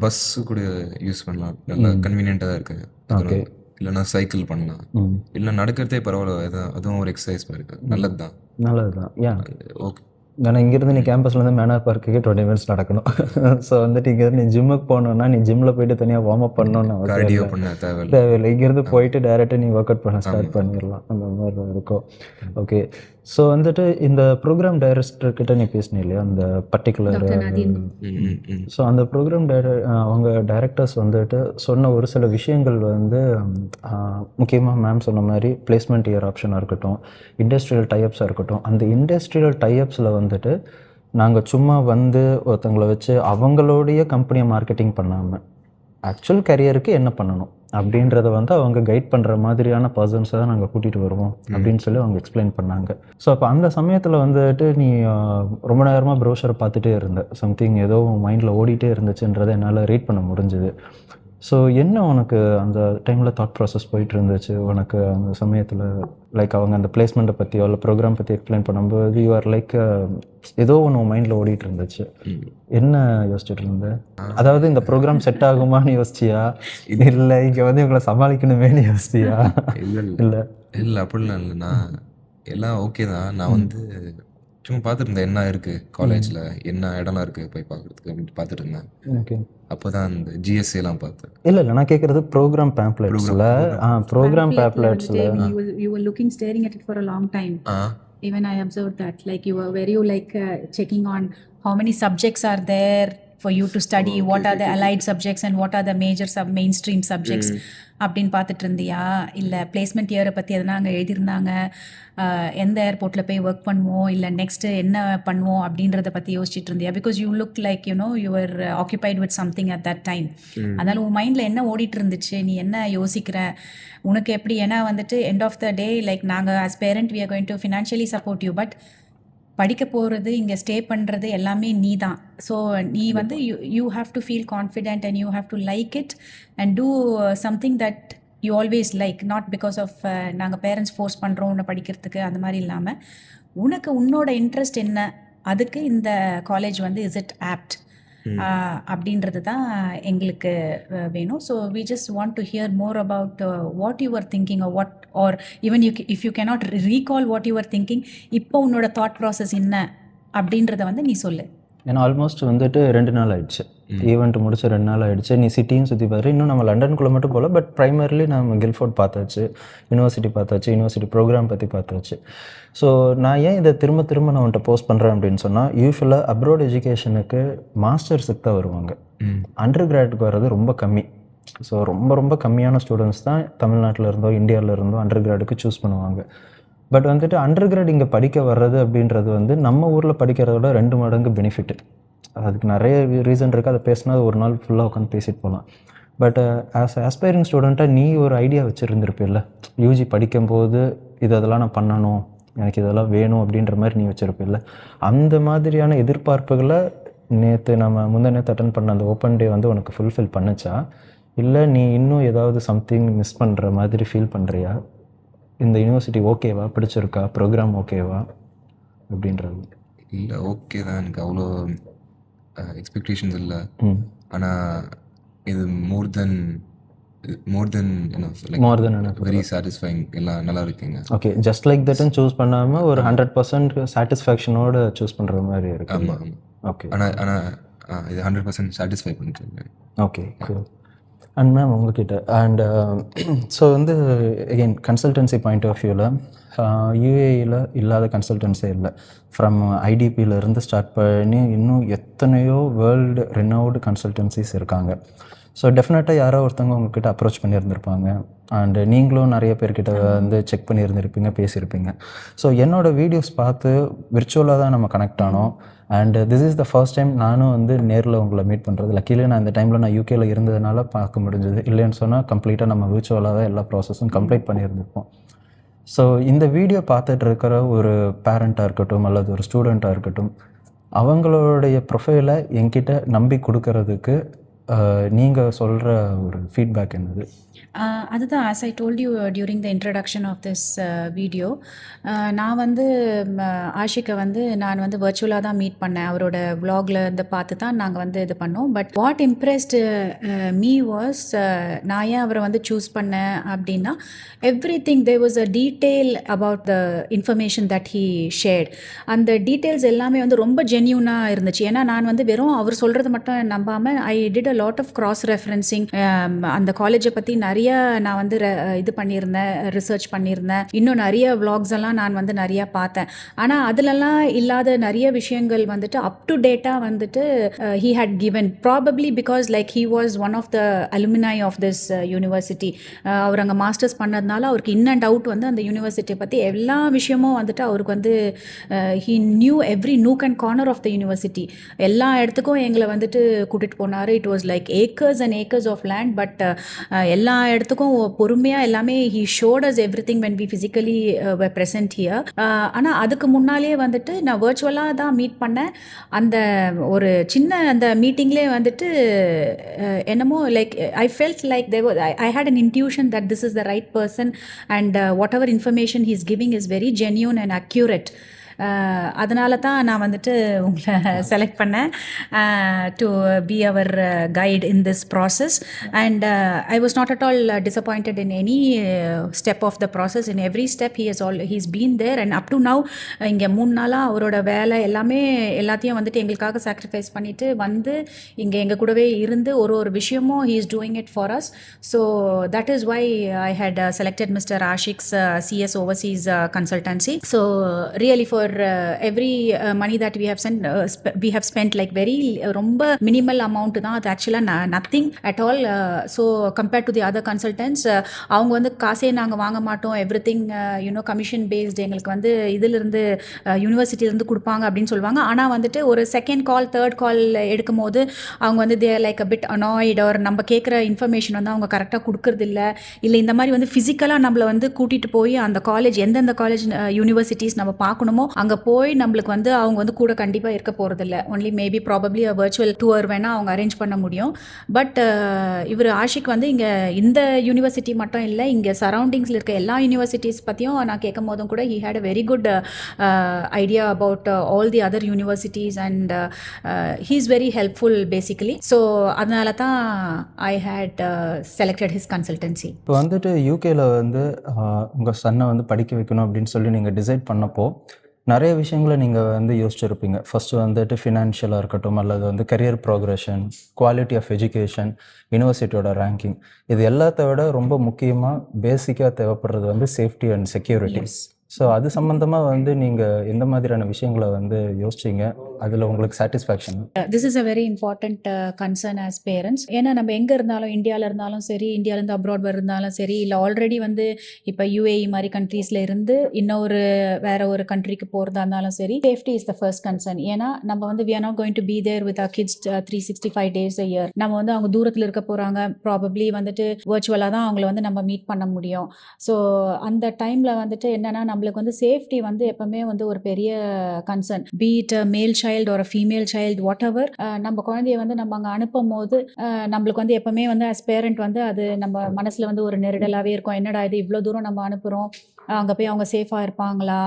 பஸ்ஸு கூட யூஸ் பண்ணலாம். நல்லா கன்வீனியண்ட்டாக தான் இருக்குது. ஓகே. இல்லைன்னா சைக்கிள் பண்ணலாம், இல்லை நடக்கிறதே பரவாயில்ல. அதுவும் ஒரு எக்ஸசைஸ் மாதிரி இருக்குது. நல்லது தான். நல்லது தான். ஏன் ஓகே. ஏன்னா இங்கேருந்து நீ கேம்பஸ்லேருந்து மேனார் பார்க்குக்கு 20 மினிட்ஸ் நடக்கணும். ஸோ வந்துட்டு இங்கேருந்து நீ ஜிம்முக்கு போகணுன்னா நீ ஜிம்மில் போயிட்டு தனியாக வார்ம் அப் பண்ணணும்னு கார்டியோ பண்ண தேவையில்லை. தேவையில்லை. இங்கேருந்து போயிட்டு டேரெக்டாக நீ ஒர்க் அவுட் பண்ண ஸ்டார்ட் பண்ணிடலாம். அந்த மாதிரி இருக்கும். ஓகே. ஸோ வந்துட்டு இந்த ப்ரோக்ராம் டைரக்டர்கிட்ட நீ பேசினே இல்லையா அந்த பர்டிகுலர்? ஸோ அந்த ப்ரோக்ராம் அவங்க டைரக்டர்ஸ் வந்துட்டு சொன்ன ஒரு சில விஷயங்கள் வந்து முக்கியமாக மேம் சொன்ன மாதிரி பிளேஸ்மெண்ட் இயர் ஆப்ஷனாக இருக்கட்டும், இண்டஸ்ட்ரியல் டைப்ஸாக இருக்கட்டும். அந்த இண்டஸ்ட்ரியல் டைப்ஸில் வந்துட்டு நாங்கள் சும்மா வந்து ஒருத்தங்களை வச்சு அவங்களுடைய கம்பெனியை மார்க்கெட்டிங் பண்ணாமல் ஆக்சுவல் கரியருக்கு என்ன பண்ணணும் அப்படின்றத வந்து அவங்க கைட் பண்ணுற மாதிரியான பர்சன்ஸை தான் நாங்கள் கூட்டிகிட்டு வருவோம் அப்படின்னு சொல்லி அவங்க எக்ஸ்பிளைன் பண்ணாங்க. ஸோ அப்போ அந்த சமயத்தில் வந்துட்டு நீ ரொம்ப நேரமாக ப்ரௌசரை பார்த்துட்டே இருந்த, சம்திங் ஏதோ மைண்டில் ஓடிட்டே இருந்துச்சுன்றதை என்னால் ரீட் பண்ண முடிஞ்சுது. ஸோ என்ன உனக்கு அந்த டைமில் தாட் ப்ராசஸ் போயிட்டு இருந்துச்சு உனக்கு அந்த சமயத்தில்? லைக் அவங்க அந்த பிளேஸ்மெண்ட்டை பற்றியோ இல்லை ப்ரோக்ராம் பற்றி எக்ஸ்பிளைன் பண்ணும்போது யூ ஆர் லைக் ஏதோ ஒன்று மைண்டில் ஓடிட்டு இருந்துச்சு. என்ன யோசிச்சுட்டு இருந்த? அதாவது இந்த ப்ரோக்ராம் செட் ஆகுமான்னு யோசிச்சியா, இல்லை இங்கே வந்து இவங்களை சமாளிக்கணுமேனு யோசிச்சியா? இல்லை அப்படிலாம் இல்லை. நான் எல்லாம் ஓகே தான். நான் வந்து சும்மா பார்த்துட்டு இருந்தேன் என்ன இருக்குது காலேஜில், என்ன இடம்லாம் இருக்குது போய் பார்க்குறதுக்கு அப்படின்ட்டு பார்த்துட்டு இருந்தேன். ஓகே. அப்போ தான் அந்த ஜிஎஸ்சிலாம் பார்த்தேன். இல்லை நான் கேட்குறது ப்ரோக்ராம் பேம்ப்ளெட்ஸில். ப்ரோக்ராம் பேம்ப்ளெட்ஸில் You were looking, staring at it for a long time. Even I observed that. Like you were very checking on how many subjects are there for you to study, what are the allied subjects and what are the major mainstream subjects அப்படின்னு பார்த்துட்டு இருந்தியா? இல்லை placement இயரை பற்றி எதனா அங்கே எழுதியிருந்தாங்க, எந்த ஏர்போர்ட்டில் போய் ஒர்க் பண்ணுவோம், இல்லை நெக்ஸ்ட்டு என்ன பண்ணுவோம் அப்படின்றத பற்றி யோசிச்சுட்டு இருந்தியா? Because you look like you are occupied with something at that time. அதனால் உன் மைண்டில் என்ன ஓடிட்டு இருந்துச்சு, நீ என்ன யோசிக்கிற, உனக்கு எப்படி? ஏன்னா வந்துட்டு end of the day like நாங்கள் as parent we are going to financially support you, but படிக்க போகிறது இங்கே ஸ்டே பண்ணுறது எல்லாமே நீ தான். ஸோ நீ வந்து you have to feel confident and you have to like it and do something that you always like, not because of நாங்கள் பேரண்ட்ஸ் ஃபோர்ஸ் பண்ணுறோம் உன்னை படிக்கிறதுக்கு அந்த மாதிரி இல்லாமல் உனக்கு உன்னோட இன்ட்ரெஸ்ட் என்ன, அதுக்கு இந்த காலேஜ் வந்து இஸ் இட் ஆப்ட் அப்படின்றது தான் எங்களுக்கு வேணும். So we just want to hear more about what you are thinking or even if you cannot recall what you are thinking, இப்போ உன்னோட தாட் ப்ராசஸ் என்ன அப்படின்றத வந்து நீ சொல்லு. ஏன்னா ஆல்மோஸ்ட் வந்துட்டு 2 நாள் ஆயிடுச்சு, ஈவெண்ட் முடிச்சு 2 நாள் ஆயிடுச்சு. நீ சிட்டியும் சுற்றி பாரு. இன்னும் நம்ம லண்டனுக்குள்ளே மட்டும் போகல, பட் ப்ரைமர்லி நம்ம கில்ஃபோர்ட் பார்த்தாச்சு, யூனிவர்சிட்டி பார்த்தாச்சு, யூனிவர்சிட்டி ப்ரோக்ராம் பற்றி பார்த்தாச்சு. ஸோ நான் ஏன் இதை திரும்ப நான் உன்ட்ட போஸ்ட் பண்ணுறேன் அப்படின்னு சொன்னால், யூஸ்வலாக அப்ராட் எஜுகேஷனுக்கு மாஸ்டர்ஸுக்கு தான் வருவாங்க, அண்டர் கிராடுக்கு வர்றது ரொம்ப கம்மி. ஸோ ரொம்ப கம்மியான ஸ்டூடெண்ட்ஸ் தான் தமிழ்நாட்டில் இருந்தோ இந்தியாவில் இருந்தோ அண்டர் கிராடுக்கு சூஸ் பண்ணுவாங்க. பட் வந்துட்டு அண்டர் கிராட் இங்கே படிக்க வர்றது அப்படின்றது வந்து நம்ம ஊரில் படிக்கிறதோட 2 மடங்கு பெனிஃபிட்டு. அதுக்கு நிறைய ரீசன் இருக்குது, அதை பேசினா ஒரு நாள் ஃபுல்லாக உட்காந்து பேசிட்டு போகலாம். பட் ஆஸ்பைரிங் ஸ்டூடெண்ட்டாக நீ ஒரு ஐடியா வச்சுருந்துருப்பில்ல, யூஜி படிக்கும்போது இதெல்லாம் நான் பண்ணணும், எனக்கு இதெல்லாம் வேணும் அப்படின்ற மாதிரி நீ வச்சுருப்பில்ல. அந்த மாதிரியான எதிர்பார்ப்புகளை முந்தா நேற்று அட்டன் பண்ண அந்த ஓப்பன் டே வந்து உனக்கு ஃபுல்ஃபில் பண்ணுச்சா, இல்லை நீ இன்னும் ஏதாவது சம்திங் மிஸ் பண்ணுற மாதிரி ஃபீல் பண்ணுறியா? இந்த யூனிவர்சிட்டி ஓகேவா, பிடிச்சிருக்கா, ப்ரோக்ராம் ஓகேவா அப்படின்றது? இல்லை ஓகே தான், எனக்கு அவ்வளோ எக்ஸ்பெக்டேஷன்ஸ் இல்லை. ஆனால் இது மோர் தென் வெரி சாட்டிஸ்ஃபைங், எல்லாம் நல்லா இருக்குங்க. ஓகே, ஜஸ்ட் லைக் தட்னு சூஸ் பண்ணாமல் ஒரு 100% சாட்டிஸ்ஃபேக்ஷனோட சூஸ் பண்ணுற மாதிரி இருக்கு. ஆமாம். ஓகே. ஆனால் இது 100% சாட்டிஸ்ஃபை பண்ணிட்டு. Okay, cool. அண்ட் மேம் உங்ககிட்ட ஸோ வந்து அகெயின் கன்சல்டன்சி பாயிண்ட் ஆஃப் வியூவில் யூஏஇயில் இல்லாத கன்சல்டன்ஸே இல்லை. ஃப்ரம் ஐடிபியிலேருந்து ஸ்டார்ட் பண்ணி இன்னும் எத்தனையோ வேர்ல்டு ரெனவுடு கன்சல்டன்சிஸ் இருக்காங்க. ஸோ டெஃபினட்டாக யாரோ ஒருத்தவங்க உங்ககிட்ட அப்ரோச் பண்ணியிருந்திருப்பாங்க. அண்டு நீங்களும் நிறைய பேர்கிட்ட வந்து செக் பண்ணியிருந்திருப்பீங்க, பேசியிருப்பீங்க. ஸோ என்னோடய வீடியோஸ் பார்த்து விர்ச்சுவலாக தான் நம்ம கனெக்ட் ஆனோம். And this is the first time நானும் வந்து நேரில் உங்களை மீட் பண்ணுறது. லக்கிலே நான் இந்த டைமில் நான் யூகேயில் இருந்ததுனால பார்க்க முடிஞ்சது. இல்லைன்னு சொன்னால் கம்ப்ளீட்டாக நம்ம விர்ச்சுவலாக தான் எல்லா ப்ராசஸும் கம்ப்ளீட் பண்ணியிருந்திருப்போம். ஸோ இந்த வீடியோ பார்த்துட்டு இருக்கிற ஒரு பேரண்ட்டாக இருக்கட்டும் அல்லது ஒரு ஸ்டூடெண்ட்டாக இருக்கட்டும், அவங்களுடைய ப்ரொஃபைலை என்கிட்ட நம்பி கொடுக்கறதுக்கு நீங்கள் சொல்கிற ஒரு ஃபீட்பேக் என்னது? அதுதான் as I told you during the introduction of this video, நான் வந்து ஆஷிக்கை வந்து நான் வந்து வர்ச்சுவலாக தான் மீட் பண்ணேன். அவரோட vlogல இருந்து பார்த்து தான் நாங்கள் வந்து இது பண்ணோம். But what impressed me was, நான் ஏன் அவரை வந்து சூஸ் பண்ணேன் அப்படின்னா, everything there was a detail about the information that he shared. அந்த டீட்டெயில்ஸ் எல்லாமே வந்து ரொம்ப ஜென்யூனாக இருந்துச்சு. ஏன்னா நான் வந்து வெறும் அவர் சொல்கிறது மட்டும் நம்பாமல் I did a lot of cross referencing. அந்த காலேஜை பற்றி நிறைய நான் வந்து இது பண்ணியிருந்தேன், ரிசர்ச் பண்ணியிருந்தேன். இன்னும் நிறைய vlogs எல்லாம் நான் வந்து நிறைய பார்த்தேன். ஆனால் அதிலெல்லாம் இல்லாத நிறைய விஷயங்கள் வந்துட்டு அப் டு டேட்டாக வந்துட்டு he had given, probably because like he was one of the alumni of this university. அவர் அங்கே மாஸ்டர்ஸ் பண்ணதுனால அவருக்கு இன் அண்ட் அவுட் வந்து அந்த யூனிவர்சிட்டியை பற்றி எல்லா விஷயமும் வந்துட்டு அவருக்கு வந்து he knew every nook and corner of the university. எல்லா இடத்துக்கும் எங்களை வந்துட்டு கூட்டிகிட்டு போனார். It was like acres and acres of land. But எல்லா இடத்துக்கும் பொறுமையாக எல்லாமே he showed us everything when we physically were present here. ஆனால் அதுக்கு முன்னாலே வந்துட்டு நான் வர்ச்சுவலாக தான் மீட் பண்ணேன். அந்த ஒரு சின்ன அந்த மீட்டிங்லேயே வந்துட்டு என்னமோ like I felt like I had an intuition that this is the right person and whatever information he is giving is very genuine and accurate. அதனால தான் நான் வந்துட்டு உங்களை செலக்ட் பண்ணேன் to be our guide in this process. And I was not at all disappointed in any step of the process. In every step he's been there. And up to now இங்கே 3 நாளாக அவரோட வேலை எல்லாத்தையும் வந்துட்டு எங்களுக்காக sacrifice பண்ணிவிட்டு வந்து இங்கே எங்கள் கூடவே இருந்து ஒரு விஷயமும் he is doing it for us. So that is why I had selected mister Ashiq's CS Overseas Consultancy. So really for every money that we have spent like very ரொம்ப minimal amount தான். அது ஆக்சுவலாக nothing at all. So compared to the other consultants, அவங்க வந்து காசே நாங்கள் வாங்க மாட்டோம், எவ்ரிதிங் கமிஷன் பேஸ்டு, எங்களுக்கு வந்து இதிலிருந்து யூனிவர்சிட்டியிலேருந்து கொடுப்பாங்க அப்படின்னு சொல்லுவாங்க. ஆனால் வந்துட்டு ஒரு செகண்ட் கால் தேர்ட் கால் எடுக்கும் போது அவங்க வந்து they like a bit annoyed, or நம்ம கேட்குற இன்ஃபர்மேஷன் வந்து அவங்க கரெக்டாக கொடுக்கறது இல்லை இந்த மாதிரி வந்து ஃபிசிக்கலாக நம்மளை வந்து கூட்டிகிட்டு போய் அந்த காலேஜ் எந்தெந்த காலேஜ் யூனிவர்சிட்டிஸ் நம்ம பார்க்கணுமோ அங்கே போய் நம்மளுக்கு வந்து அவங்க வந்து கூட கண்டிப்பாக இருக்க போகிறதில்ல. Only maybe probably virtual tour வேணால் அவங்க அரேஞ்ச் பண்ண முடியும். பட் இவர் ஆஷிக் வந்து இங்கே இந்த யூனிவர்சிட்டி மட்டும் இல்லை, இங்கே சரௌண்டிங்ஸில் இருக்க எல்லா யூனிவர்சிட்டிஸ் பற்றியும் நான் கேட்கும் போதும் கூட he had a very good idea about all the other universities and he is very helpful basically. So அதனால தான் I had selected his consultancy. இப்போ வந்துட்டு யூகேயில் வந்து உங்கள் சன்னை வந்து படிக்க வைக்கணும் அப்படின்னு சொல்லி நீங்கள் டிசைட் பண்ணப்போ நிறைய விஷயங்களை நீங்கள் வந்து யோசிச்சிருப்பீங்க. ஃபஸ்ட்டு வந்துட்டு ஃபினான்ஷியலாக இருக்கட்டும் அல்லது வந்து career progression, quality of education, யூனிவர்சிட்டியோட ரேங்கிங், இது எல்லாத்த விட ரொம்ப முக்கியமாக பேசிக்காக தேவைப்படுறது வந்து சேஃப்டி அண்ட் செக்யூரிட்டி. ஸோ அது சம்மந்தமாக வந்து நீங்கள் எந்த மாதிரியான விஷயங்களை வந்து யோசிச்சிங்க, அதில் உங்களுக்கு satisfaction? This is a very important concern as parents. ஏன்னா நம்ம எங்கே இருந்தாலும், இந்தியாவில் இருந்தாலும் சரி, இந்தியாவிலேருந்து அப்ராட் இருந்தாலும் சரி, இல்லை ஆல்ரெடி வந்து இப்போ UAE மாதிரி கண்ட்ரீஸில் இருந்து இன்னொரு வேற ஒரு கண்ட்ரிக்கு போகிறதா இருந்தாலும் சரி, safety is the first concern. ஏன்னா நம்ம வந்து we are not going to be there with our kids 365 days a year. நம்ம வந்து அவங்க தூரத்தில் இருக்க போகிறாங்க, ப்ராபப்ளி வந்துட்டு வர்ச்சுவலாக தான் அவங்கள வந்து நம்ம மீட் பண்ண முடியும். ஸோ அந்த டைமில் வந்துட்டு என்னென்னா நம்மளுக்கு வந்து சேஃப்டி வந்து எப்பவுமே வந்து ஒரு பெரிய கன்சர்ன். பி இட் மேல் சைல்டு ஒரு ஃபீமேல் சைல்டு வாட் எவர். நம்ம குழந்தைய வந்து நம்ம அங்கே அனுப்பும் போது நம்மளுக்கு வந்து எப்பவுமே வந்து அஸ் பேரண்ட் வந்து அது நம்ம மனசில் வந்து ஒரு நெருடலாகவே இருக்கும். என்னடா இது இவ்வளோ தூரம் நம்ம அனுப்புகிறோம், அங்கே போய் அவங்க சேஃபாக இருப்பாங்களா?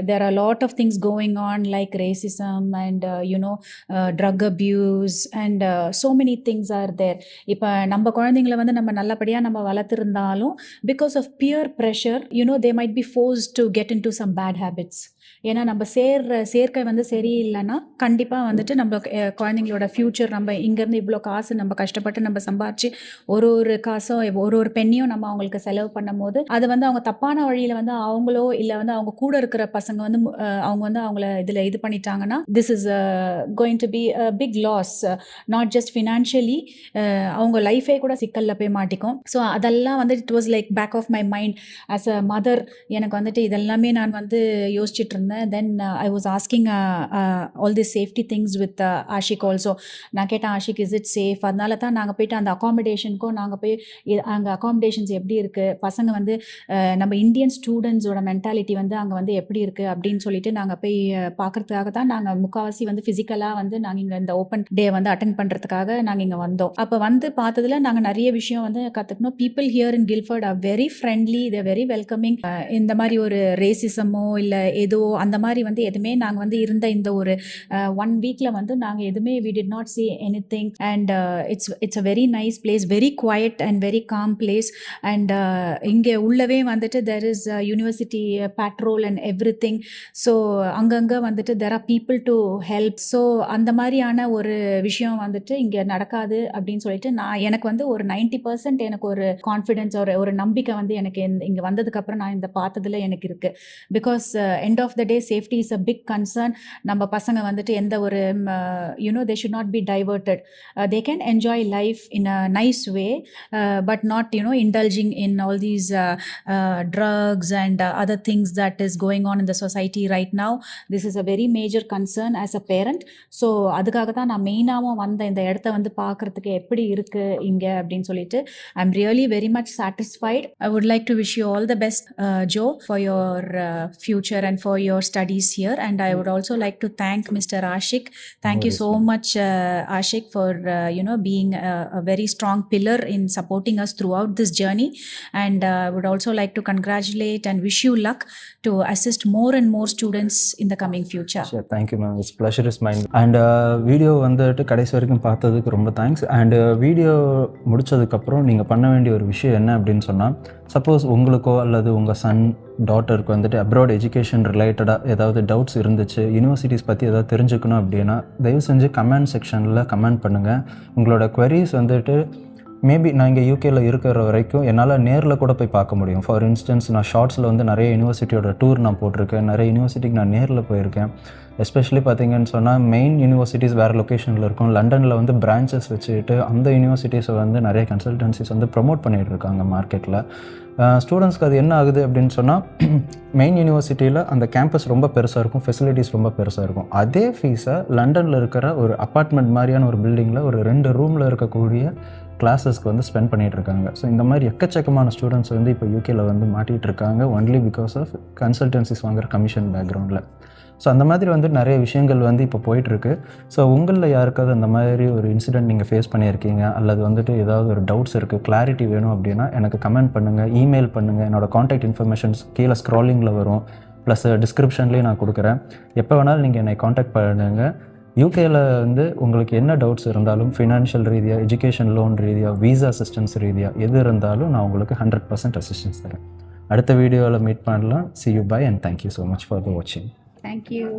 There are lot of things going on like racism and drug abuse and so many things are there. இப்போ நம்ம குழந்தைங்களை வந்து நம்ம நல்லபடியாக நம்ம வளர்த்துருந்தாலும் because of peer pressure they might be forced to get into some bad habits. ஏன்னா நம்ம சேர்க்கை வந்து சரியில்லைன்னா கண்டிப்பாக வந்துட்டு நம்ம குழந்தைங்களோட ஃப்யூச்சர் நம்ம இங்கேருந்து இவ்வளோ காசு நம்ம கஷ்டப்பட்டு நம்ம சம்பாரிச்சு ஒரு காசோ ஒரு பெண்ணையும் நம்ம அவங்களுக்கு செலவு பண்ணும் போது அது வந்து அவங்க தப்பான வழியில் வந்து அவங்களோ இல்லை வந்து அவங்க கூட இருக்கிற பசங்க வந்து அவங்க வந்து அவங்கள இதில் இது பண்ணிட்டாங்கன்னா this is going to be big loss not just financially அவங்க லைஃபே கூட சிக்கலில் போய் மாட்டிக்கும். ஸோ அதெல்லாம் வந்து it was like back of my mind as a mother. எனக்கு வந்துட்டு இதெல்லாமே நான் வந்து யோசிச்சுட்டு இருந்தேன். Then I was asking all the safety things with Ashiq also. நான் கேட்டேன் ஆஷிக் இஸ் இட் சேஃப்? அதனால தான் நாங்கள் போயிட்டு அந்த அகாமடேஷனுக்கும் நாங்கள் போய் அங்கே அகாமடேஷன்ஸ் எப்படி இருக்குது, பசங்க வந்து நம்ம இந்தியன் ஸ்டூடெண்ட்ஸோட மென்டாலிட்டி வந்து அங்கே வந்து எப்படி இருக்குது அப்படின்னு சொல்லிட்டு நாங்கள் போய் பார்க்கறதுக்காக தான் நாங்கள் முக்கால்வாசி வந்து ஃபிசிக்கலாக வந்து நாங்கள் இங்கே இந்த ஓப்பன் டே வந்து அட்டென்ட் பண்ணுறதுக்காக நாங்கள் இங்கே வந்தோம். அப்போ வந்து பார்த்ததுல நாங்கள் நிறைய விஷயம் வந்து கற்றுக்கணும். People here in Guilford are very friendly, they very welcoming. இந்த மாதிரி ஒரு ரேசிசமோ இல்லை ஏதோ அந்த மாதிரி வந்து எதுவுமே நாங்கள் வந்து இருந்த இந்த ஒரு 1 வீக்கில் வந்து நாங்கள் எதுவுமே we did not see anything and it's a very nice place, very quiet and very calm place. and இங்கே உள்ளவே வந்துட்டு there is a university patrol and everything. So அங்கங்கே வந்துட்டு there are people to help. So அந்த மாதிரியான ஒரு விஷயம் வந்துட்டு இங்கே நடக்காது அப்படின்னு சொல்லிட்டு எனக்கு வந்து ஒரு 90% எனக்கு ஒரு கான்ஃபிடென்ஸ் ஒரு நம்பிக்கை வந்து எனக்கு இங்கே வந்ததுக்கப்புறம் நான் இந்த பார்த்ததில் எனக்கு இருக்குது. Because end of the day safety is a big concern. நம்ம பசங்க வந்துட்டு எந்த ஒரு they should not be diverted. They can enjoy life in a nice way but not indulging in all these drugs and other things that is going on in the society right now. This is a very major concern as a parent. So அதுக்காக தான் நான் மெயினாகவும் வந்த இந்த இடத்த வந்து பார்க்குறதுக்கு எப்படி இருக்குது இங்கே அப்படின்னு சொல்லிட்டு I'm really very much satisfied. I would like to wish you all the best, Joe, for your future and for your studies here. And I would also like to thank Mr. Ashik. Thank you so much, Ashik, for being a very strong pillar in supporting us throughout this journey. And I would also like to congratulate and wish you luck to assist more and more students in the coming future. Sure, thank you ma'am, it's pleasure is mine. And video வந்துட்டு கடைசி வரைக்கும் பார்த்ததுக்கு ரொம்ப thanks. And video முடிச்சதுக்கப்புறம் நீங்கள் பண்ண வேண்டிய ஒரு விஷயம் என்ன அப்படின்னு சொன்னால், சப்போஸ் உங்களுக்கோ அல்லது உங்கள் சன் டாட்டருக்கு வந்துட்டு அப்ராட் எஜுகேஷன் ரிலேட்டடாக ஏதாவது டவுட்ஸ் இருந்துச்சு, யூனிவர்சிட்டிஸ் பற்றி ஏதாவது தெரிஞ்சுக்கணும் அப்படின்னா தயவு செஞ்சு கமெண்ட் செக்ஷனில் கமெண்ட் பண்ணுங்கள். உங்களோட queries வந்துட்டு மேபி நான் இங்கே யூகேயில் இருக்கிற வரைக்கும் என்னால் நேரில் கூட போய் பார்க்க முடியும். ஃபார் இன்ஸ்டன்ஸ் நான் ஷார்ட்ஸில் வந்து நிறைய யூனிவர்சிட்டியோட டூர் நான் போட்டிருக்கேன், நிறைய யூனிவர்சிட்டிக்கு நான் நேரில் போயிருக்கேன். எஸ்பெஷலி பார்த்தீங்கன்னு சொன்னால் மெயின் யூனிவர்சிட்டிஸ் வேறு லொக்கேஷனில் இருக்கும். லண்டனில் வந்து பிரான்ச்சஸ் வச்சுக்கிட்டு அந்த யூனிவர்சிட்டிஸை வந்து நிறைய கன்சல்டன்சிஸ் வந்து ப்ரமோட் பண்ணிகிட்டு இருக்காங்க மார்க்கெட்டில். ஸ்டூடெண்ட்ஸ்க்கு அது என்ன ஆகுது அப்படின்னு சொன்னால், மெயின் யூனிவர்சிட்டியில் அந்த கேம்பஸ் ரொம்ப பெருசாக இருக்கும், ஃபெசிலிட்டிஸ் ரொம்ப பெருசாக இருக்கும். அதே ஃபீஸை லண்டனில் இருக்கிற ஒரு அப்பார்ட்மெண்ட் மாதிரியான ஒரு பில்டிங்கில் ஒரு 2 ரூமில் இருக்கக்கூடிய கிளாஸஸ்க்கு வந்து ஸ்பெண்ட் பண்ணிகிட்டு இருக்காங்க. ஸோ இந்த மாதிரி எக்கச்சக்கமான ஸ்டூடெண்ட்ஸ் வந்து இப்போ யூகேயில் வந்து மாட்டிகிட்டு இருக்காங்க, ஒன்லி பிகாஸ் ஆஃப் கன்சல்டன்சிஸ் வாங்குற கமிஷன் பேக்ரவுண்டில். ஸோ அந்த மாதிரி வந்து நிறைய விஷயங்கள் வந்து இப்போ போயிட்டுருக்கு. ஸோ உங்களில் யாருக்காவது அந்த மாதிரி ஒரு இன்சிடென்ட் நீங்கள் ஃபேஸ் பண்ணியிருக்கீங்க அல்லது வந்துட்டு ஏதாவது ஒரு டவுட்ஸ் இருக்குது, கிளாரிட்டி வேணும் அப்படின்னா எனக்கு கமெண்ட் பண்ணுங்கள், இமெயில் பண்ணுங்கள். என்னோடய காண்டாக்ட் இன்ஃபர்மேஷன்ஸ் கீழே ஸ்க்ராலிங்கில் வரும், ப்ளஸ் டிஸ்கிரிப்ஷன்லேயும் நான் கொடுக்குறேன். எப்போ வேணாலும் நீங்கள் என்னை காண்டாக்ட் பண்ணுங்கள். யூகேயில் வந்து உங்களுக்கு என்ன டவுட்ஸ் இருந்தாலும், ஃபினான்ஷியல் ரீதியாக, எஜுகேஷன் லோன் ரீதியாக, வீசா அசிஸ்டன்ஸ் ரீதியாக எது இருந்தாலும் நான் உங்களுக்கு 100% அசிஸ்டன்ஸ் தரேன். அடுத்த வீடியோவில் மீட் பண்ணலாம். See you, bye and thank you so much for the watching. Thank you.